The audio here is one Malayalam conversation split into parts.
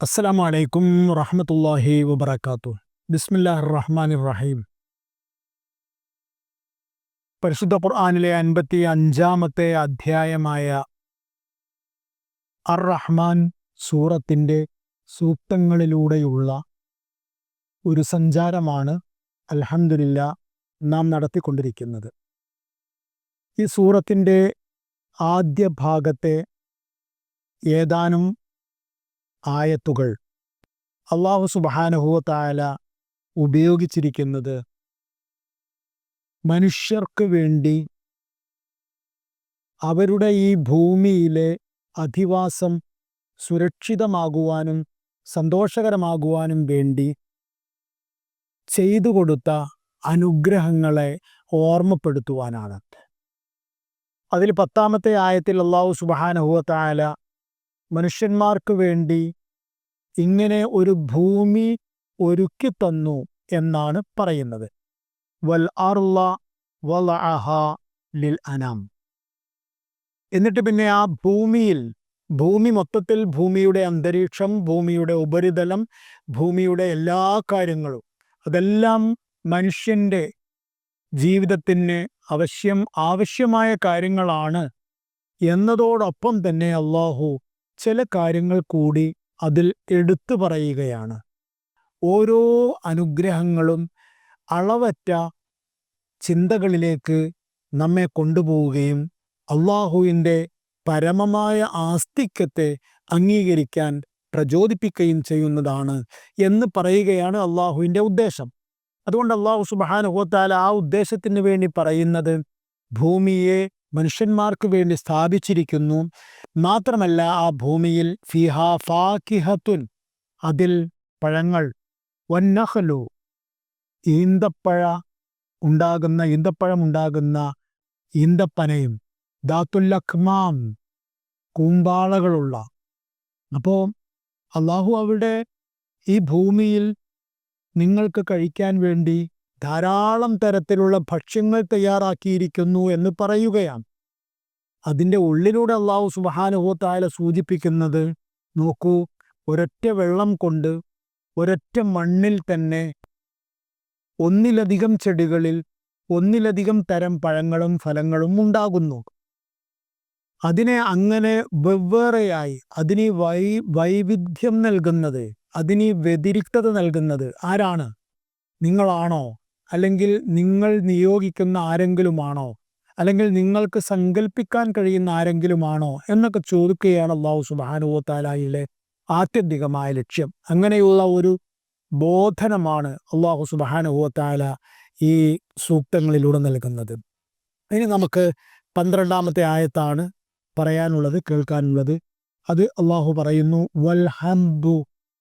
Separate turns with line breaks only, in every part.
അസ്സലാമു അലൈക്കും വറഹ്മത്തുള്ളാഹി വബറകാതുഹു. ബിസ്മില്ലാഹിർ റഹ്മാനിർ റഹീം. പരിശുദ്ധ ഖുർആനിലെ 55-ാമത്തെ അധ്യായമായ അർ റഹ്മാൻ സൂറത്തിൻ്റെ സൂക്തങ്ങളിലൂടെയുള്ള ഒരു സഞ്ചാരമാണ് അൽഹംദുലില്ലാ നാം നടത്തിക്കൊണ്ടിരിക്കുന്നത്. ഈ സൂറത്തിൻ്റെ ആദ്യ ഭാഗത്തെ ഏതാനും ആയത്തുകൾ അല്ലാഹു സുബ്ഹാനഹു വ തആല ഉപയോഗിച്ചിരിക്കുന്നത് മനുഷ്യർക്ക് വേണ്ടി അവരുടെ ഈ ഭൂമിയിലെ അധിവാസം സുരക്ഷിതമാകുവാനും സന്തോഷകരമാകുവാനും വേണ്ടി ചെയ്തു കൊടുത്ത അനുഗ്രഹങ്ങളെ ഓർമ്മപ്പെടുത്തുവാനാണ്. അതിൽ 10-ാമത്തെ ആയത്തിൽ അല്ലാഹു സുബ്ഹാനഹു വ തആല മനുഷ്യന്മാർക്ക് വേണ്ടി ഇങ്ങനെ ഒരു ഭൂമി ഒരുക്കി തന്നു എന്നാണ് പറയുന്നത്. വൽ അർള വളഅഹാ ലിൽ അനാം. എന്നിട്ട് പിന്നെ ആ ഭൂമി മൊത്തത്തിൽ, ഭൂമിയുടെ അന്തരീക്ഷം, ഭൂമിയുടെ ഉപരിതലം, ഭൂമിയുടെ എല്ലാ കാര്യങ്ങളും, അതെല്ലാം മനുഷ്യൻ്റെ ജീവിതത്തിന് ആവശ്യമായ കാര്യങ്ങളാണ് എന്നതോടൊപ്പം തന്നെ അല്ലാഹു ചില കാര്യങ്ങൾ കൂടി അതിൽ എടുത്തു പറയുകയാണ്. ഓരോ അനുഗ്രഹങ്ങളും അളവറ്റ ചിന്തകളിലേക്ക് നമ്മെ കൊണ്ടുപോവുകയും അല്ലാഹുവിൻ്റെ പരമമായ ആസ്തിക്യത്തെ അംഗീകരിക്കാൻ പ്രചോദിപ്പിക്കുകയും ചെയ്യുന്നതാണ് എന്ന് പറയുകയാണ് അല്ലാഹുവിൻ്റെ ഉദ്ദേശം. അതുകൊണ്ട് അല്ലാഹു സുബ്ഹാനഹു വ തആല ആ ഉദ്ദേശത്തിന് വേണ്ടി പറയുന്നത് ഭൂമിയെ മനുഷ്യന്മാർക്ക് വേണ്ടി സ്ഥാപിച്ചിരിക്കുന്നു. മാത്രമല്ല, ആ ഭൂമിയിൽ ഫിഹാ ഫാകിഹത്തുൻ, അതിൽ പഴങ്ങൾ, വന്നഖ്ലു, ഈന്തപ്പഴം ഉണ്ടാകുന്ന ഈന്തപ്പനയും, ദാത്തുൽ അക്മാം, കൂമ്പാളകളുള്ള. അപ്പോൾ അല്ലാഹു അവിടെ ഈ ഭൂമിയിൽ നിങ്ങൾക്ക് കഴിക്കാൻ വേണ്ടി ധാരാളം തരത്തിലുള്ള ഭക്ഷ്യങ്ങൾ തയ്യാറാക്കിയിരിക്കുന്നു എന്ന് പറയുകയാണ്. അതിൻ്റെ ഉള്ളിലൂടെ അല്ലാഹു സുബ്ഹാനഹു വ തആല സൂചിപ്പിക്കുന്നത്, നോക്കൂ, ഒരൊറ്റ വെള്ളം കൊണ്ട് ഒരൊറ്റ മണ്ണിൽ തന്നെ ഒന്നിലധികം ചെടികളിൽ ഒന്നിലധികം തരം പഴങ്ങളും ഫലങ്ങളും ഉണ്ടാകുന്നു. അതിനെ അങ്ങനെ വെവ്വേറെയായി, അതിന് വൈവിധ്യം നൽകുന്നത്, അതിന് വ്യതിരിക്തത നൽകുന്നത് ആരാണ്? നിങ്ങളാണോ? അല്ലെങ്കിൽ നിങ്ങൾ നിയോഗിക്കുന്ന ആരെങ്കിലുമാണോ? അല്ലെങ്കിൽ നിങ്ങൾക്ക് സങ്കല്പിക്കാൻ കഴിയുന്ന ആരെങ്കിലുമാണോ എന്നൊക്കെ ചോദിക്കുകയാണ് അല്ലാഹു സുബ്ഹാനഹു വ തആലയുടെ ആത്യന്തികമായ ലക്ഷ്യം. അങ്ങനെയുള്ള ഒരു ബോധനമാണ് അല്ലാഹു സുബ്ഹാനഹു വ തആല ഈ സൂക്തങ്ങളിലൂടെ നൽകുന്നത്. ഇനി നമുക്ക് 12-ാമത്തെ ആയത്താണ് പറയാനുള്ളത്, കേൾക്കാനുള്ളത്. അത് അല്ലാഹു പറയുന്നു, വൽ ഹംദു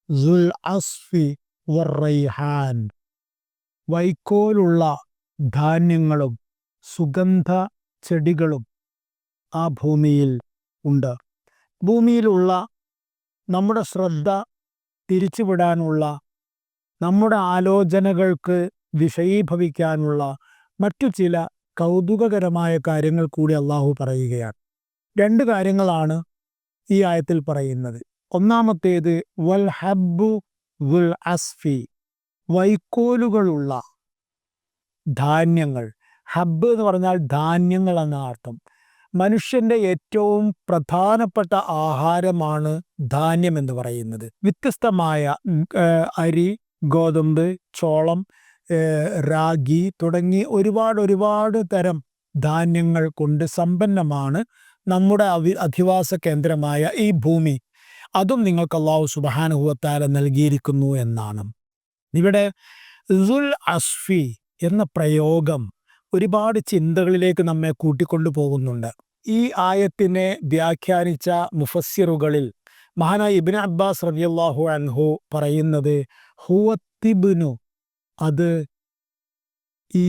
സുൽ അസ്ഫി വറൈഹാൻ. വൈക്കോലുള്ള ധാന്യങ്ങളും സുഗന്ധ ചെടികളും ആ ഭൂമിയിൽ ഉണ്ട്. ഭൂമിയിലുള്ള നമ്മുടെ ശ്രദ്ധ തിരിച്ചുവിടാനുള്ള, നമ്മുടെ ആലോചനകൾക്ക് വിഷയീഭവിക്കാനുള്ള മറ്റു ചില കൗതുകകരമായ കാര്യങ്ങൾ കൂടി അല്ലാഹു പറയുകയാണ്. 2 കാര്യങ്ങളാണ് ഈ ആയത്തിൽ പറയുന്നത്. ഒന്നാമത്തേത് വൽ ഹബ്ബു വുൽ അസ്ഫി, വൈക്കോലുകളുള്ള ധാന്യങ്ങൾ. ഹബ്ബ് എന്ന് പറഞ്ഞാൽ ധാന്യങ്ങൾ എന്ന അർത്ഥം. മനുഷ്യൻ്റെ ഏറ്റവും പ്രധാനപ്പെട്ട ആഹാരമാണ് ധാന്യം എന്ന് പറയുന്നത്. വ്യത്യസ്തമായ അരി, ഗോതമ്പ്, ചോളം, രാഗി തുടങ്ങി ഒരുപാട് തരം ധാന്യങ്ങൾ കൊണ്ട് സമ്പന്നമാണ് നമ്മുടെ അധിവാസ കേന്ദ്രമായ ഈ ഭൂമി. അതും നിങ്ങൾക്ക് അല്ലാഹു സുബ്ഹാനഹു വ തആല നൽകിയിരിക്കുന്നു എന്നാണ്. ഇവിടെ സുൽ അസ്ഫി എന്ന പ്രയോഗം ഒരുപാട് ചിന്തകളിലേക്ക് നമ്മെ കൂട്ടിക്കൊണ്ടു പോകുന്നുണ്ട്. ഈ ആയത്തിനെ വ്യാഖ്യാനിച്ച മുഫസ്സിറുകളിൽ മഹാനായ ഇബ്നു അബ്ബാസ് റളിയല്ലാഹു അൻഹു പറയുന്നത്, ഹുവത്തിബ്നു, അത് ഈ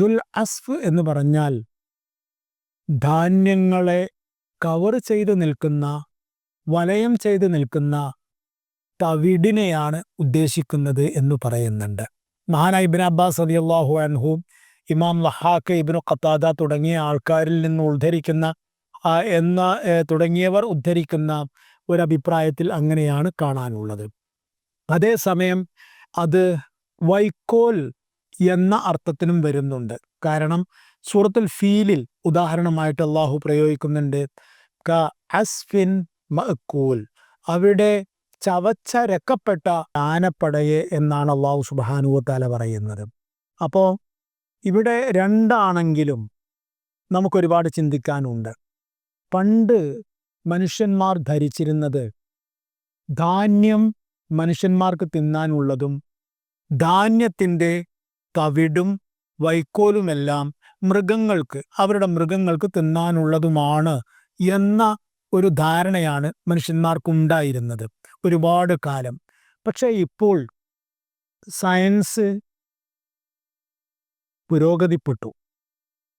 ദുൽ അസ്ഫ് എന്ന് പറഞ്ഞാൽ ധാന്യങ്ങളെ കവർ ചെയ്ത് നിൽക്കുന്ന, വലയം ചെയ്ത് നിൽക്കുന്ന തവിടിനെയാണ് ഉദ്ദേശിക്കുന്നത് എന്ന് പറയുന്നുണ്ട്. മഹാനായ ഇബ്നു അബ്ബാസ് റളിയല്ലാഹു അൻഹു, ഇമാം ലഹാക്ക്, ഇബ്നു ഖത്താദ തുടങ്ങിയ ആൾക്കാരിൽ നിന്ന് തുടങ്ങിയവർ ഉദ്ധരിക്കുന്ന ഒരഭിപ്രായത്തിൽ അങ്ങനെയാണ് കാണാനുള്ളത്. അതേസമയം അത് വൈക്കോൽ എന്ന അർത്ഥത്തിനും വരുന്നുണ്ട്. കാരണം സൂറത്തുൽ ഫീലിൽ ഉദാഹരണമായിട്ട് അള്ളാഹു പ്രയോഗിക്കുന്നുണ്ട് ക അസ്ഫിൻ മഅ്കൂൽ, അവിടെ ചവച്ചരക്കപ്പെട്ട ആനപ്പടയെ എന്നാണ് അള്ളാഹു സുബ്ഹാനഹു വ തആല പറയുന്നത്. അപ്പോൾ ഇവിടെ രണ്ടാണെങ്കിലും നമുക്കൊരുപാട് ചിന്തിക്കാനുണ്ട്. പണ്ട് മനുഷ്യന്മാർ ധരിച്ചിരുന്നത് ധാന്യം മനുഷ്യന്മാർക്ക് തിന്നാനുള്ളതും ധാന്യത്തിൻ്റെ തവിടും വൈക്കോലുമെല്ലാം അവരുടെ മൃഗങ്ങൾക്ക് തിന്നാനുള്ളതുമാണ് എന്ന ഒരു ധാരണയാണ് മനുഷ്യന്മാർക്കുണ്ടായിരുന്നത് ഒരുപാട് കാലം. പക്ഷേ ഇപ്പോൾ സയൻസ് പുരോഗതിപ്പെട്ടു.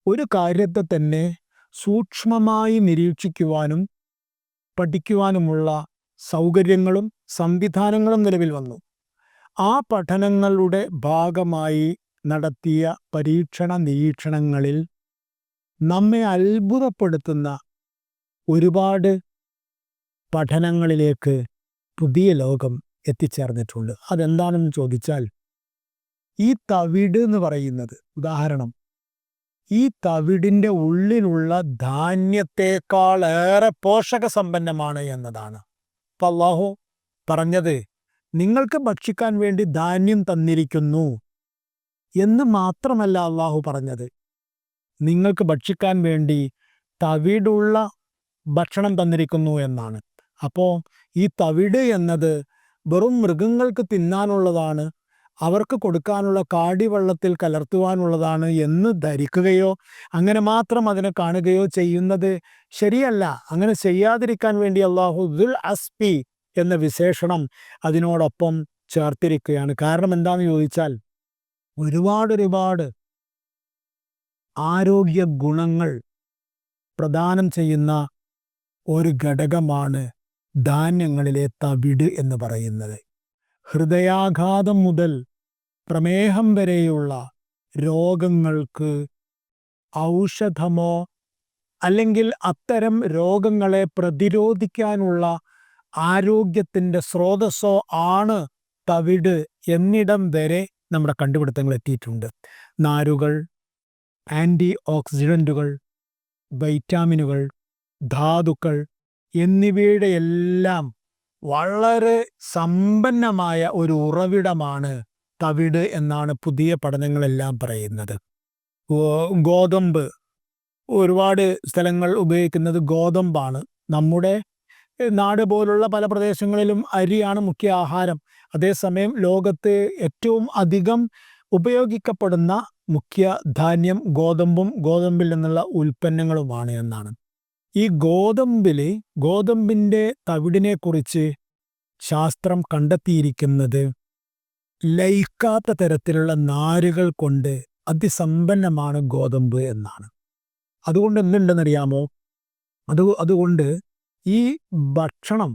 ഒരു കാര്യത്തെ തന്നെ സൂക്ഷ്മമായി നിരീക്ഷിക്കുവാനും പഠിക്കുവാനുമുള്ള സൗകര്യങ്ങളും സംവിധാനങ്ങളും നിലവിൽ വന്നു. ആ പഠനങ്ങളുടെ ഭാഗമായി നടത്തിയ പരീക്ഷണ നിരീക്ഷണങ്ങളിൽ നമ്മെ അത്ഭുതപ്പെടുത്തുന്ന ഒരുപാട് പഠനങ്ങളിലേക്ക് പുതിയ ലോകം എത്തിച്ചേർന്നിട്ടുണ്ട്. അതെന്താണെന്ന് ചോദിച്ചാൽ, ഈ തവിട് എന്ന് പറയുന്നത്, ഉദാഹരണം, ഈ തവിടിൻ്റെ ഉള്ളിലുള്ള ധാന്യത്തേക്കാളേറെ പോഷകസമ്പന്നമാണ് എന്നതാണ്. അപ്പം അല്ലാഹു പറഞ്ഞത് നിങ്ങൾക്ക് ഭക്ഷിക്കാൻ വേണ്ടി ധാന്യം തന്നിരിക്കുന്നു എന്ന് മാത്രമല്ല അല്ലാഹു പറഞ്ഞത്, നിങ്ങൾക്ക് ഭക്ഷിക്കാൻ വേണ്ടി തവിടുള്ള ഭക്ഷണം തന്നിരിക്കുന്നു എന്നാണ്. അപ്പോൾ ഈ തവിട് എന്നത് വെറും മൃഗങ്ങൾക്ക് തിന്നാനുള്ളതാണ്, അവർക്ക് കൊടുക്കാനുള്ള കാടിവെള്ളത്തിൽ കലർത്തുവാനുള്ളതാണ് എന്ന് ധരിക്കുകയോ അങ്ങനെ മാത്രം അതിനെ കാണുകയോ ചെയ്യുന്നത് ശരിയല്ല. അങ്ങനെ ചെയ്യാതിരിക്കാൻ വേണ്ടി അല്ലാഹു ദുൽ അസ്ഫി എന്ന വിശേഷണം അതിനോടൊപ്പം ചേർത്തിരിക്കുകയാണ്. കാരണം എന്താണെന്ന് ചോദിച്ചാൽ, ഒരുപാട് ആരോഗ്യ ഗുണങ്ങൾ പ്രദാനം ചെയ്യുന്ന ഒരു ഘടകമാണ് ധാന്യങ്ങളിലെ തവിട് എന്ന് പറയുന്നത്. ഹൃദയാഘാതം മുതൽ പ്രമേഹം വരെയുള്ള രോഗങ്ങൾക്ക് ഔഷധമോ അല്ലെങ്കിൽ അത്തരം രോഗങ്ങളെ പ്രതിരോധിക്കാനുള്ള ആരോഗ്യത്തിൻ്റെ സ്രോതസ്സോ ആണ് തവിട് എന്നിടം വരെ നമ്മുടെ കണ്ടുപിടുത്തങ്ങൾ എത്തിയിട്ടുണ്ട്. നാരുകൾ, ആൻറ്റി ഓക്സിഡൻറ്റുകൾ, വൈറ്റാമിനുകൾ, ധാതുക്കൾ എന്നിവയുടെ എല്ലാം വളരെ സമ്പന്നമായ ഒരു ഉറവിടമാണ് തവിട് എന്നാണ് പുതിയ പഠനങ്ങളെല്ലാം പറയുന്നത്. ഗോതമ്പ്, ഒരുപാട് സ്ഥലങ്ങൾ ഉപയോഗിക്കുന്നത് ഗോതമ്പാണ്. നമ്മുടെ നാട് പോലുള്ള പല പ്രദേശങ്ങളിലും അരിയാണ് മുഖ്യ ആഹാരം. അതേസമയം ലോകത്ത് ഏറ്റവും അധികം ഉപയോഗിക്കപ്പെടുന്ന മുഖ്യ ധാന്യം ഗോതമ്പും ഗോതമ്പിൽ നിന്നുള്ള ഉൽപ്പന്നങ്ങളുമാണ് എന്നാണ്. ഈ ഗോതമ്പിൻ്റെ തവിടിനെക്കുറിച്ച് ശാസ്ത്രം കണ്ടെത്തിയിരിക്കുന്നത് ലയിക്കാത്ത തരത്തിലുള്ള നാരുകൾ കൊണ്ട് അതിസമ്പന്നമാണ് ഗോതമ്പ് എന്നാണ്. അതുകൊണ്ട് എന്തുണ്ടെന്നറിയാമോ? അതുകൊണ്ട് ഈ ഭക്ഷണം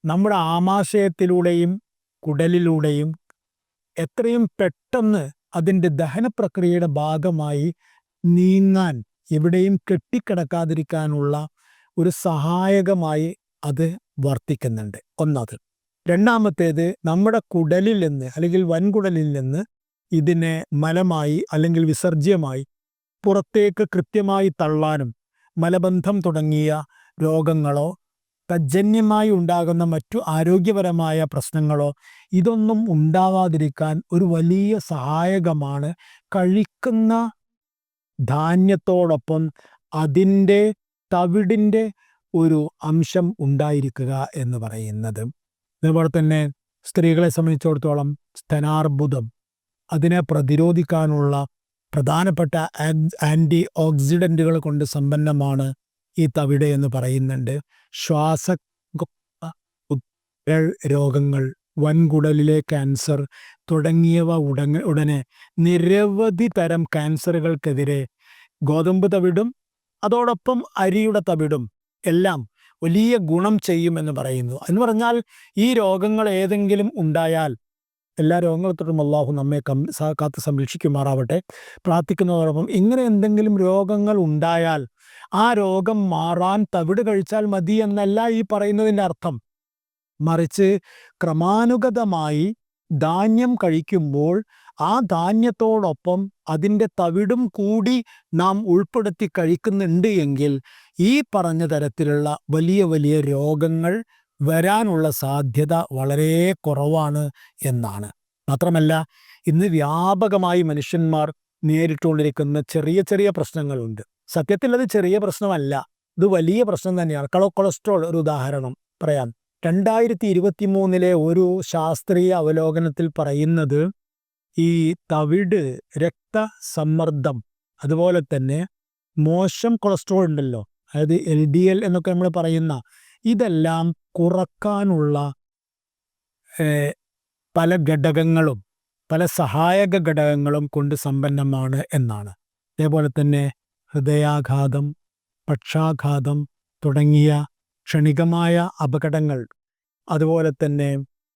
നമ്മുടെ ആമാശയത്തിലൂടെയും കുടലിലൂടെയും എത്രയും പെട്ടെന്ന് അതിൻ്റെ ദഹന പ്രക്രിയയുടെ ഭാഗമായി നീങ്ങാൻ, എവിടെയും കെട്ടിക്കിടക്കാതിരിക്കാനുള്ള ഒരു സഹായകമായി അത് വർത്തിക്കുന്നുണ്ട്. ഒന്നത്. രണ്ടാമത്തേത്, നമ്മുടെ കുടലിൽ നിന്ന് അല്ലെങ്കിൽ വൻകുടലിൽ നിന്ന് ഇതിനെ മലമായി അല്ലെങ്കിൽ വിസർജ്യമായി പുറത്തേക്ക് കൃത്യമായി തള്ളാനും മലബന്ധം തുടങ്ങിയ രോഗങ്ങളോ തജ്ജന്യമായി ഉണ്ടാകുന്ന മറ്റു ആരോഗ്യപരമായ പ്രശ്നങ്ങളോ ഇതൊന്നും ഉണ്ടാവാതിരിക്കാൻ ഒരു വലിയ സഹായകമാണ് കഴിക്കുന്ന ധാന്യത്തോടൊപ്പം അതിൻ്റെ തവിടിൻ്റെ ഒരു അംശം ഉണ്ടായിരിക്കുക എന്ന് പറയുന്നത്. അതുപോലെ തന്നെ സ്ത്രീകളെ സംബന്ധിച്ചിടത്തോളം സ്തനാർബുദം, അതിനെ പ്രതിരോധിക്കാനുള്ള പ്രധാനപ്പെട്ട ആൻറ്റി ഓക്സിഡൻറ്റുകൾ കൊണ്ട് സമ്പന്നമാണ് ഈ തവിട് എന്ന് പറയുന്നുണ്ട്. രോഗങ്ങൾ, വൻകുടലിലെ ക്യാൻസർ തുടങ്ങിയവ ഉടനെ നിരവധി തരം ക്യാൻസറുകൾക്കെതിരെ ഗോതമ്പ് തവിടും അതോടൊപ്പം അരിയുടെ തവിടും എല്ലാം വലിയ ഗുണം ചെയ്യുമെന്ന് പറയുന്നു. എന്ന് പറഞ്ഞാൽ ഈ രോഗങ്ങൾ ഏതെങ്കിലും ഉണ്ടായാൽ, എല്ലാ രോഗങ്ങളെ അല്ലാഹു നമ്മെ കാത്ത് സംരക്ഷിക്കുമാറാവട്ടെ, പ്രാർത്ഥിക്കുന്നതോടൊപ്പം ഇങ്ങനെ എന്തെങ്കിലും രോഗങ്ങൾ ഉണ്ടായാൽ ആ രോഗം മാറാൻ തവിട് കഴിച്ചാൽ മതി എന്നല്ല ഈ പറയുന്നതിൻ്റെ അർത്ഥം. മറിച്ച് ക്രമാനുഗതമായി ധാന്യം കഴിക്കുമ്പോൾ ആ ധാന്യത്തോടൊപ്പം അതിൻ്റെ തവിടും കൂടി നാം ഉൾപ്പെടുത്തി കഴിക്കുന്നുണ്ട് എങ്കിൽ ഈ പറഞ്ഞ തരത്തിലുള്ള വലിയ വലിയ രോഗങ്ങൾ വരാനുള്ള സാധ്യത വളരെ കുറവാണ് എന്നാണ്. മാത്രമല്ല, ഇന്ന് വ്യാപകമായി മനുഷ്യന്മാർ നേരിട്ടുകൊണ്ടിരിക്കുന്ന ചെറിയ ചെറിയ പ്രശ്നങ്ങളുണ്ട്. സത്യത്തിൽ അത് ചെറിയ പ്രശ്നമല്ല, ഇത് വലിയ പ്രശ്നം തന്നെയാണ്. കൊളസ്ട്രോൾ ഒരു ഉദാഹരണം പറയാം. 2023 ഒരു ശാസ്ത്രീയ അവലോകനത്തിൽ പറയുന്നത് ഈ തവിട്, രക്തസമ്മർദ്ദം, അതുപോലെ തന്നെ മോശം കൊളസ്ട്രോൾ ഉണ്ടല്ലോ, അതായത് LDL എന്നൊക്കെ നമ്മൾ പറയുന്ന, ഇതെല്ലാം കുറക്കാനുള്ള പല ഘടകങ്ങളും പല സഹായക ഘടകങ്ങളും കൊണ്ട് സമ്പന്നമാണ് എന്നാണ്. അതേപോലെ തന്നെ ഹൃദയാഘാതം, പക്ഷാഘാതം തുടങ്ങിയ ക്ഷണികമായ അപകടങ്ങൾ, അതുപോലെ തന്നെ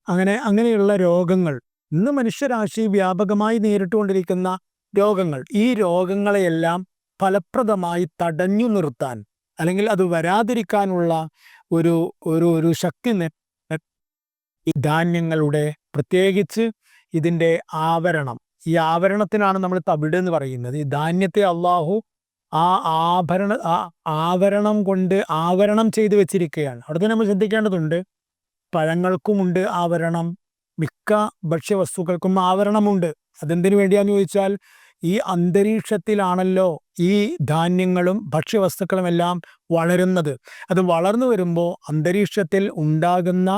അങ്ങനെയുള്ള രോഗങ്ങൾ, ഇന്ന് മനുഷ്യരാശി വ്യാപകമായി നേരിട്ടുകൊണ്ടിരിക്കുന്ന രോഗങ്ങൾ, ഈ രോഗങ്ങളെയെല്ലാം ഫലപ്രദമായി തടഞ്ഞു നിർത്താൻ അല്ലെങ്കിൽ അത് വരാതിരിക്കാനുള്ള ഒരു ഒരു ഒരു ശക്തി ഈ ധാന്യങ്ങളുടെ, പ്രത്യേകിച്ച് ഇതിൻ്റെ ആവരണം, ഈ ആവരണത്തിനാണ് നമ്മൾ തവിട് എന്ന് പറയുന്നത്. ഈ ധാന്യത്തെ അള്ളാഹു ആ ആവരണം കൊണ്ട് ആവരണം ചെയ്തു വെച്ചിരിക്കുകയാണ്. അവിടെ തന്നെ നമ്മൾ ശ്രദ്ധിക്കേണ്ടതുണ്ട്, പഴങ്ങൾക്കുമുണ്ട് ആവരണം, മിക്ക ഭക്ഷ്യവസ്തുക്കൾക്കും ആവരണമുണ്ട്. അതെന്തിനു വേണ്ടിയാന്ന് ചോദിച്ചാൽ, ഈ അന്തരീക്ഷത്തിലാണല്ലോ ഈ ധാന്യങ്ങളും ഭക്ഷ്യവസ്തുക്കളും എല്ലാം വളരുന്നത്. അത് വളർന്നു വരുമ്പോൾ അന്തരീക്ഷത്തിൽ ഉണ്ടാകുന്ന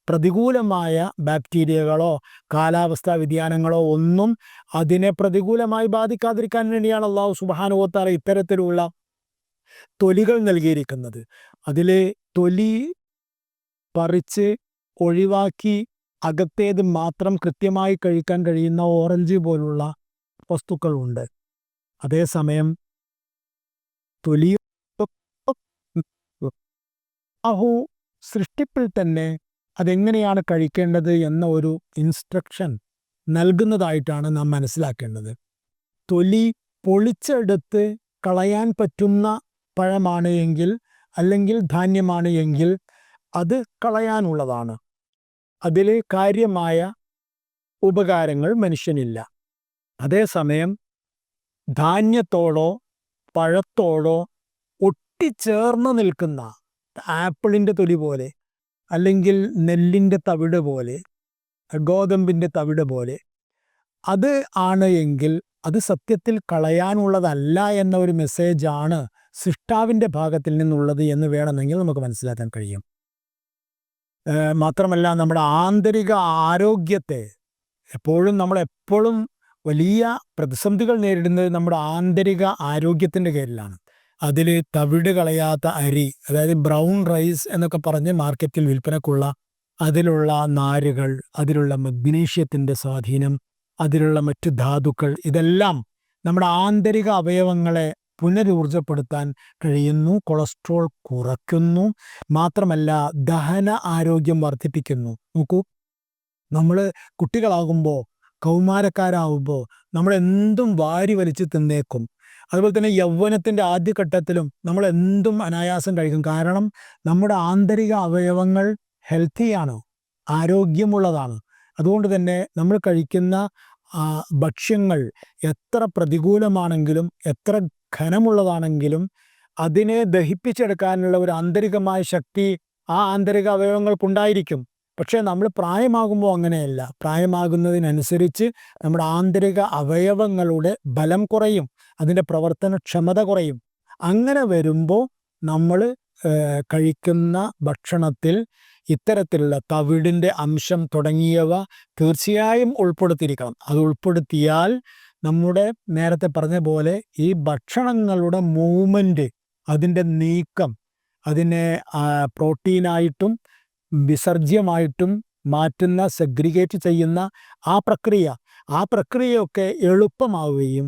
പ്രതികൂലമായ ബാക്ടീരിയകളോ കാലാവസ്ഥാ വ്യതിയാനങ്ങളോ ഒന്നും അതിനെ പ്രതികൂലമായി ബാധിക്കാതിരിക്കാൻ വേണ്ടിയാണ് അല്ലാഹു സുബ്ഹാനഹു വ തആല ഇത്തരത്തിലുള്ള തൊലികൾ നൽകിയിരിക്കുന്നത്. അതിൽ തൊലി പറിച്ച് ഒഴിവാക്കി അകത്തേത് മാത്രം കൃത്യമായി കഴിക്കാൻ കഴിയുന്ന ഓറഞ്ച് പോലുള്ള വസ്തുക്കളുണ്ട്. അതേസമയം തൊലി സൃഷ്ടിപ്പിൽ തന്നെ അതെങ്ങനെയാണ് കഴിക്കേണ്ടത് എന്ന ഒരു ഇൻസ്ട്രക്ഷൻ നൽകുന്നതായിട്ടാണ് നാം മനസ്സിലാക്കേണ്ടത്. തൊലി പൊളിച്ചെടുത്ത് കളയാൻ പറ്റുന്ന പഴമാണ് എങ്കിൽ, അല്ലെങ്കിൽ ധാന്യമാണ് എങ്കിൽ അത് കളയാനുള്ളതാണ്. അതിൽ കാര്യമായ ഉപകാരങ്ങൾ മനുഷ്യനില്ല. അതേസമയം ധാന്യത്തോടോ പഴത്തോടോ ഒട്ടിച്ചേർന്ന് നിൽക്കുന്ന ആപ്പിളിൻ്റെ തൊലി പോലെ, അല്ലെങ്കിൽ നെല്ലിൻ്റെ തവിട് പോലെ, ഗോതമ്പിൻ്റെ തവിട് പോലെ അത് ആണ് എങ്കിൽ അത് സത്യത്തിൽ കളയാനുള്ളതല്ല എന്ന ഒരു മെസ്സേജാണ് സൃഷ്ടാവിൻ്റെ ഭാഗത്തിൽ നിന്നുള്ളത് എന്ന് വേണമെങ്കിൽ നമുക്ക് മനസ്സിലാക്കാൻ കഴിയും. മാത്രമല്ല, നമ്മുടെ ആന്തരിക ആരോഗ്യത്തെ നമ്മളെപ്പോഴും വലിയ പ്രതിസന്ധികൾ നേരിടുന്നത് നമ്മുടെ ആന്തരിക ആരോഗ്യത്തിൻ്റെ പേരിലാണ്. അതിൽ തവിട് കളയാത്ത അരി, അതായത് ബ്രൗൺ റൈസ് എന്നൊക്കെ പറഞ്ഞ് മാർക്കറ്റിൽ വിൽപ്പനക്കുള്ള അതിലുള്ള നാരുകൾ, അതിലുള്ള മഗ്നീഷ്യത്തിൻ്റെ സ്വാധീനം, അതിലുള്ള മറ്റു ധാതുക്കൾ, ഇതെല്ലാം നമ്മുടെ ആന്തരിക അവയവങ്ങളെ പുനരൂർജപ്പെടുത്താൻ കഴിയുന്നു, കൊളസ്ട്രോൾ കുറയ്ക്കുന്നു, മാത്രമല്ല ദഹന ആരോഗ്യം വർദ്ധിപ്പിക്കുന്നു. നോക്കൂ, നമ്മൾ കുട്ടികളാകുമ്പോൾ, കൗമാരക്കാരാകുമ്പോൾ നമ്മൾ എന്തും വാരി വലിച്ച് തിന്നേക്കും. അതുപോലെ തന്നെ യൗവനത്തിൻ്റെ ആദ്യഘട്ടത്തിലും നമ്മൾ എന്തും അനായാസം കഴിക്കും. കാരണം നമ്മുടെ ആന്തരിക അവയവങ്ങൾ ഹെൽത്തിയാണ്, ആരോഗ്യമുള്ളതാണ്. അതുകൊണ്ട് തന്നെ നമ്മൾ കഴിക്കുന്ന ഭക്ഷ്യങ്ങൾ എത്ര പ്രതികൂലമാണെങ്കിലും, എത്ര ഘനമുള്ളതാണെങ്കിലും അതിനെ ദഹിപ്പിച്ചെടുക്കാനുള്ള ഒരു ആന്തരികമായ ശക്തി ആ ആന്തരിക അവയവങ്ങൾക്കുണ്ടായിരിക്കും. പക്ഷേ നമ്മൾ പ്രായമാകുമ്പോൾ അങ്ങനെയല്ല. പ്രായമാകുന്നതിനനുസരിച്ച് നമ്മുടെ ആന്തരിക അവയവങ്ങളുടെ ബലം കുറയും, അതിൻ്റെ പ്രവർത്തനക്ഷമത കുറയും. അങ്ങനെ വരുമ്പോൾ നമ്മൾ കഴിക്കുന്ന ഭക്ഷണത്തിൽ ഇത്തരത്തിലുള്ള തവിടിൻ്റെ അംശം തുടങ്ങിയവ തീർച്ചയായും ഉൾപ്പെടുത്തിയിരിക്കണം. അത് ഉൾപ്പെടുത്തിയാൽ നമ്മുടെ നേരത്തെ പറഞ്ഞ പോലെ ഈ ഭക്ഷണങ്ങളുടെ മൂവ്മെൻറ്റ്, അതിൻ്റെ നീക്കം, അതിനെ പ്രോട്ടീനായിട്ടും വിസർജ്യമായിട്ടും മാറ്റുന്ന, സെഗ്രിഗേറ്റ് ചെയ്യുന്ന ആ പ്രക്രിയയൊക്കെ എളുപ്പമാവുകയും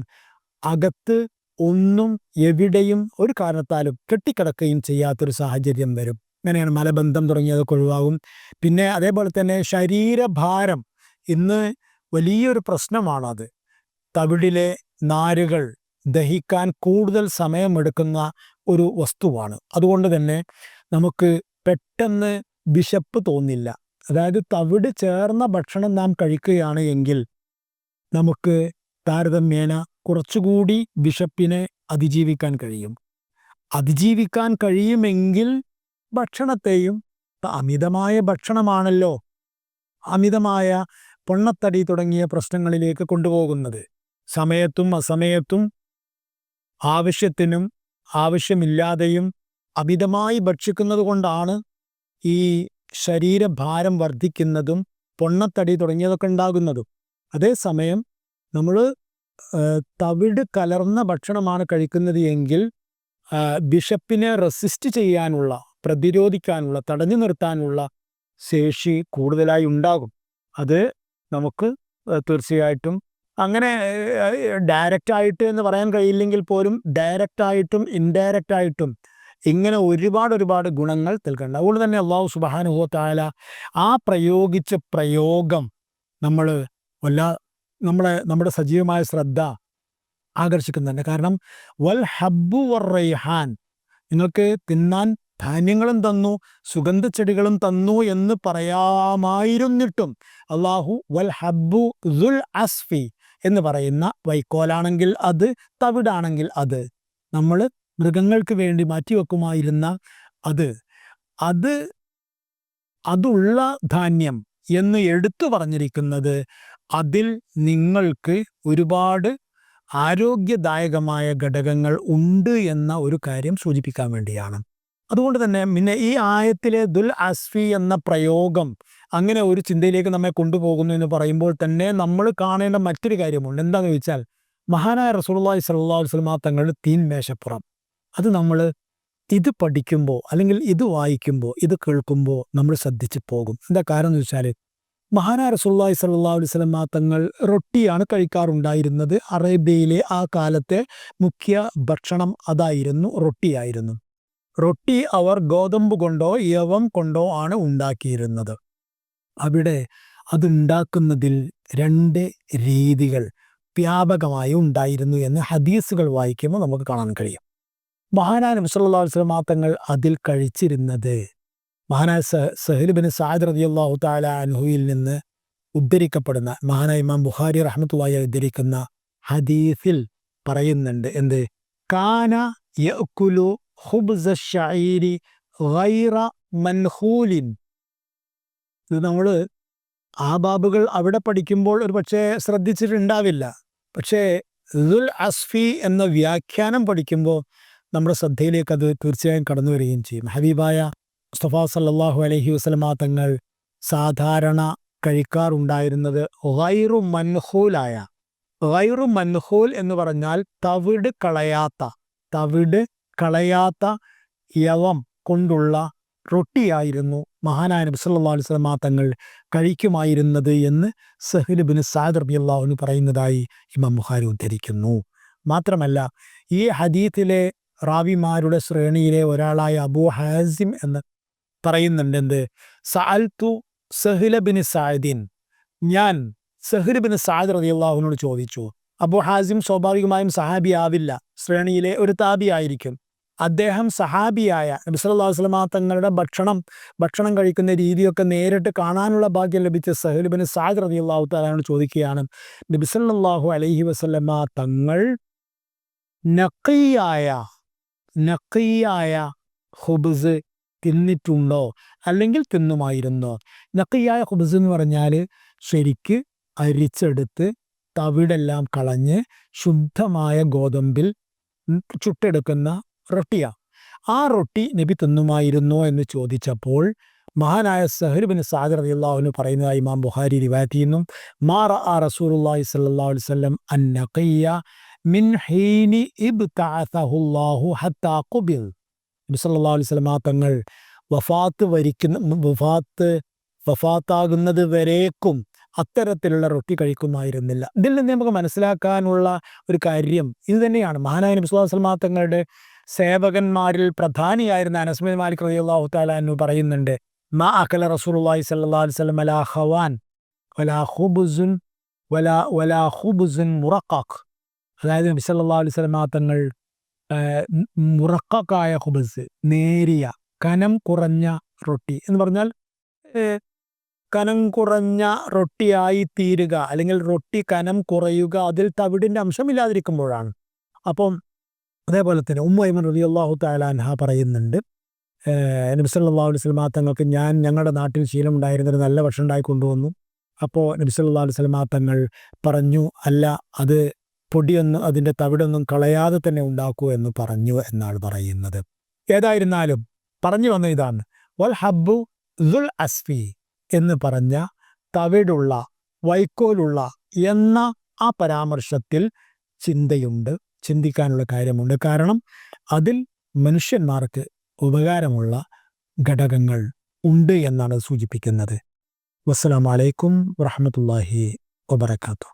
അകത്ത് ഒന്നും എവിടെയും ഒരു കാരണത്താലും കെട്ടിക്കിടക്കുകയും ചെയ്യാത്തൊരു സാഹചര്യം വരും. അങ്ങനെയാണ് മലബന്ധം തുടങ്ങിയതൊക്കെ ഒഴിവാകും. പിന്നെ അതേപോലെ തന്നെ ശരീരഭാരം ഇന്ന് വലിയൊരു പ്രശ്നമാണത്. തവിടിലെ നാരുകൾ ദഹിക്കാൻ കൂടുതൽ സമയമെടുക്കുന്ന ഒരു വസ്തുവാണ്. അതുകൊണ്ട് തന്നെ നമുക്ക് പെട്ടെന്ന് വിശപ്പ് തോന്നില്ല. അതായത് തവിട് ചേർന്ന ഭക്ഷണം നാം കഴിക്കുകയാണ് എങ്കിൽ നമുക്ക് താരതമ്യേന കുറച്ചുകൂടി വിശപ്പിനെ അതിജീവിക്കാൻ കഴിയും. അതിജീവിക്കാൻ കഴിയുമെങ്കിൽ ഭക്ഷണത്തെയും അമിതമായ ഭക്ഷണമാണല്ലോ അമിതമായ പൊണ്ണത്തടി തുടങ്ങിയ പ്രശ്നങ്ങളിലേക്ക് കൊണ്ടുപോകുന്നത്. സമയത്തും അസമയത്തും ആവശ്യത്തിനും ആവശ്യമില്ലാതെയും അമിതമായി ഭക്ഷിക്കുന്നത് കൊണ്ടാണ് ഈ ശരീരഭാരം വർദ്ധിക്കുന്നതും പൊണ്ണത്തടി തുടങ്ങിയതൊക്കെ ഉണ്ടാകുന്നതും. അതേസമയം നമ്മൾ തവിട് കലർന്ന ഭക്ഷണമാണ് കഴിക്കുന്നത് എങ്കിൽ വിശപ്പിനെ റെസിസ്റ്റ് ചെയ്യാനുള്ള, പ്രതിരോധിക്കാനുള്ള, തടഞ്ഞു നിർത്താനുള്ള ശേഷി കൂടുതലായി ഉണ്ടാകും. അത് നമുക്ക് തീർച്ചയായിട്ടും അങ്ങനെ ഡയറക്റ്റായിട്ട് എന്ന് പറയാൻ കഴിയില്ലെങ്കിൽ പോലും ഡയറക്റ്റായിട്ടും ഇൻഡയറക്റ്റായിട്ടും ഇങ്ങനെ ഒരുപാട് ഗുണങ്ങൾ നൽകുന്നുണ്ട്. അതുകൊണ്ട് തന്നെ അല്ലാഹു സുബ്ഹാനഹു വ തആല ആ പ്രയോഗിച്ച പ്രയോഗം നമ്മുടെ സജീവമായ ശ്രദ്ധ ആകർഷിക്കുന്നുണ്ട്. കാരണം വൽ ഹബ്ബു വർ റൈഹാൻ, നിങ്ങൾക്ക് തിന്നാൻ ധാന്യങ്ങളും തന്നു, സുഗന്ധച്ചെടികളും തന്നു എന്ന് പറയാമായിരുന്നിട്ടും അള്ളാഹു വൽ ഹബ്ബു ദുൽ അസ്ഫി എന്ന് പറയുന്ന വൈക്കോലാണെങ്കിൽ അത്, തവിടാണെങ്കിൽ അത്, നമ്മൾ മൃഗങ്ങൾക്ക് വേണ്ടി മാറ്റിവെക്കുമായിരുന്ന അതുള്ള ധാന്യം എന്ന് എടുത്തു പറഞ്ഞിരിക്കുന്നത് അതിൽ നിങ്ങൾക്ക് ഒരുപാട് ആരോഗ്യദായകമായ ഘടകങ്ങൾ ഉണ്ട് എന്ന ഒരു കാര്യം സൂചിപ്പിക്കാൻ വേണ്ടിയാണ്. അതുകൊണ്ട് തന്നെ പിന്നെ ഈ ആയത്തിലെ ദുൽ അസ്ഫി എന്ന പ്രയോഗം അങ്ങനെ ഒരു ചിന്തയിലേക്ക് നമ്മെ കൊണ്ടുപോകുന്നു എന്ന് പറയുമ്പോൾ തന്നെ നമ്മൾ കാണേണ്ട മറ്റൊരു കാര്യമുണ്ട്. എന്താണെന്ന് ചോദിച്ചാൽ, മഹാനായ റസൂലുള്ളാഹി സ്വല്ലല്ലാഹു അലൈഹി വസല്ലം തങ്ങളുടെ തീൻ മേശപ്പുറം, അത് നമ്മൾ ഇത് പഠിക്കുമ്പോൾ അല്ലെങ്കിൽ ഇത് വായിക്കുമ്പോൾ ഇത് കേൾക്കുമ്പോൾ നമ്മൾ ശ്രദ്ധിച്ച് പോകും. എന്താ കാരണം എന്ന് വെച്ചാൽ, മഹാനായ റസൂലുള്ളാഹി സ്വല്ലല്ലാഹു അലൈഹി വസല്ലം തങ്ങൾ റൊട്ടിയാണ് കഴിക്കാറുണ്ടായിരുന്നത്. അറേബ്യയിലെ ആ കാലത്തെ മുഖ്യ ഭക്ഷണം അതായിരുന്നു, റൊട്ടിയായിരുന്നു. റൊട്ടി അവർ ഗോതമ്പ് കൊണ്ടോ യവം കൊണ്ടോ ആണ് ഉണ്ടാക്കിയിരുന്നത്. അവിടെ അതുണ്ടാക്കുന്നതിൽ 2 രീതികൾ വ്യാപകമായി ഉണ്ടായിരുന്നു എന്ന് ഹദീസുകൾ വായിക്കുമ്പോൾ നമുക്ക് കാണാൻ കഴിയും. മഹാനായ നബി സല്ലല്ലാഹു അലൈഹി വസല്ലം തങ്ങൾ അതിൽ കഴിച്ചിരുന്നത് മഹാനായ സഹൽ ബിൻ സഅദ് റളിയല്ലാഹു തആല അൻഹുവിൽ നിന്ന് ഉദ്ധരിക്കപ്പെടുന്ന, മഹാനായ ഇമാം ബുഖാരി റഹ്മത്തുള്ളാഹി ഉദ്ധരിക്കുന്ന ഹദീസിൽ പറയുന്നുണ്ട്. എന്ത്? കാന യഅ്കുലു ഖുബ്സ ശഈരി ഗൈറ മൻഖൂലിൻ. ഇത് നമ്മൾ ആ ബാബുകൾ അവിടെ പഠിക്കുമ്പോൾ ഒരു പക്ഷേ ശ്രദ്ധിച്ചിട്ടുണ്ടാവില്ല. പക്ഷേ ദുൽ അസ്ഫി എന്ന വ്യാഖ്യാനം പഠിക്കുമ്പോൾ നമ്മുടെ ശ്രദ്ധയിലേക്ക് അത് തീർച്ചയായും കടന്നു വരികയും ചെയ്യും. ഹബീബായ മുസ്തഫ സല്ലല്ലാഹു അലൈഹി വസല്ലമ തങ്ങൾ സാധാരണ കഴിക്കാറുണ്ടായിരുന്നത് ഗൈറു മൻഖൂൽ എന്ന് പറഞ്ഞാൽ തവിട് കളയാത്ത യവം കൊണ്ടുള്ള റൊട്ടിയായിരുന്നു മഹാനായ നബി സല്ലല്ലാഹു അലൈഹി വസല്ലമ തങ്ങൾ കഴിക്കുമായിരുന്നത് എന്ന് സഹൽ ബിൻ സഅദ് റളിയല്ലാഹു അൻഹു പറയുന്നതായി ഇമാം ബുഖാരി ഉദ്ധരിക്കുന്നു. മാത്രമല്ല, ഈ ഹദീസിലെ റാവിമാരുടെ ശ്രേണിയിലെ ഒരാളായ അബൂ ഹാസിം എന്ന് പറയുന്നുണ്ട്. എന്ത്? സഅൽതു സഹ്ല ബിൻ സഅദിൻ, ഞാൻ സഹ്ൽ ബിൻ സഅദ് റളിയല്ലാഹു അൻഹുവിനോട് ചോദിച്ചു. അബൂ ഹാസിം സ്വാഭാവികമായും സഹാബി ആവില്ല, ശ്രേണിയിലെ ഒരു താബി ആയിരിക്കും. അദ്ദേഹം സഹാബിയായ നബി സല്ലല്ലാഹു അലൈഹി വസല്ലമ തങ്ങളുടെ ഭക്ഷണം കഴിക്കുന്ന രീതിയൊക്കെ നേരിട്ട് കാണാനുള്ള ഭാഗ്യം ലഭിച്ച സഹൽ ബിൻ സഅദ് റളിയല്ലാഹു തആല ചോദിക്കുകയാണ്, നബി സല്ലല്ലാഹു അലൈഹി വസല്ലമ തങ്ങൾ നഖിയായ ഖുബ്സ് തിന്നിട്ടുണ്ടോ, അല്ലെങ്കിൽ തിന്നുമായിരുന്നോ? നഖിയായ ഖുബ്സ് എന്ന് പറഞ്ഞാൽ ശരിക്ക് അരിച്ചെടുത്ത് തവിടെല്ലാം കളഞ്ഞ് ശുദ്ധമായ ഗോതമ്പിൽ ചുട്ടെടുക്കുന്ന റൊട്ടിയാണ്. ആ റൊട്ടി നബി തിന്നുമായിരുന്നോ എന്ന് ചോദിച്ചപ്പോൾ മഹാനായ സഹൽ ബിൻ സഅദ് റളിയല്ലാഹു അൻഹു പറയുന്നതായി ഇമാം ബുഖാരി റിവായത്ത് ചെയ്യുന്നു. മാ റഅ റസൂലുള്ളാഹി സ്വല്ലല്ലാഹു അലൈഹി വസല്ലം അൻ-നഖിയ മിൻ ഹീനി ഇബ്തഅസഹുല്ലാഹു ഹത്താ ഖുബിൽ. നബി സല്ലല്ലാഹു അലൈഹി വസല്ലം തങ്ങൾ വഫാത്താകുന്നത് വരേക്കും അത്തരത്തിലുള്ള റൊട്ടി കഴിക്കുമായിരുന്നില്ല. ഇതിൽ നിന്ന് നമുക്ക് മനസ്സിലാക്കാനുള്ള ഒരു കാര്യം ഇത് തന്നെയാണ്. മഹാനായ നബി സല്ലല്ലാഹു അലൈഹി വസല്ലം തങ്ങളുടെ സേവകന്മാരിൽ പ്രധാനിയായിരുന്ന അനസ് ബിൻ മാലിക് റളിയല്ലാഹു തആല അൻഹു പറയുന്നുണ്ട്, മാ അകല റസൂലുള്ളാഹി സ്വല്ലല്ലാഹു അലൈഹി വസല്ലം അലാ ഖവാൻ വലാ ഖുബ്സുൻ മുറഖഖ്. അതായത് നബി സല്ലല്ലാഹു അലൈഹി വസല്ലം തങ്ങൾ മുറഖഖായ ഖുബ്സ്, നേരിയ കനം കുറഞ്ഞ റൊട്ടി എന്ന് പറഞ്ഞാൽ കനം കുറഞ്ഞ റൊട്ടിയായി തീരുക, അല്ലെങ്കിൽ റൊട്ടി കനം കുറയുക അതിൽ തവിടിൻ്റെ അംശമില്ലാതിരിക്കുമ്പോഴാണ്. അപ്പം അതേപോലെ തന്നെ ഉമ്മൈമൻ റളിയല്ലാഹു തആല അൻഹ പറയുന്നുണ്ട്, നബി സല്ലല്ലാഹു അലൈഹി വസല്ലം തങ്ങൾക്ക് ഞങ്ങളുടെ നാട്ടിൽ ശീലമുണ്ടായിരുന്നൊരു നല്ല ഭക്ഷണം ഉണ്ടായി കൊണ്ടുവന്നു. അപ്പോൾ നബി സല്ലല്ലാഹു അലൈഹി വസല്ലം തങ്ങൾ പറഞ്ഞു, അല്ല, അത് പൊടിയൊന്നും അതിൻ്റെ തവിടൊന്നും കളയാതെ തന്നെ ഉണ്ടാക്കൂ എന്ന് പറഞ്ഞു എന്നാണ് പറയുന്നത്. ഏതായിരുന്നാലും പറഞ്ഞു വന്ന ഇതാണ്, വൽ ഹബ്ബു ദുൽ അസ്ഫി എന്ന് പറഞ്ഞ തവിടുള്ള വൈക്കോലുള്ള എന്ന ആ പരാമർശത്തിൽ ചിന്തയുണ്ട്, ചിന്തിക്കാനുള്ള കാര്യമുണ്ട്. കാരണം അതിൽ മനുഷ്യന്മാർക്ക് ഉപകാരമുള്ള ഘടകങ്ങൾ ഉണ്ട് എന്നാണ് സൂചിപ്പിക്കുന്നത്. വസ്സലാമു അലൈക്കും വറഹ്മത്തുള്ളാഹി വബറകാതുഹു.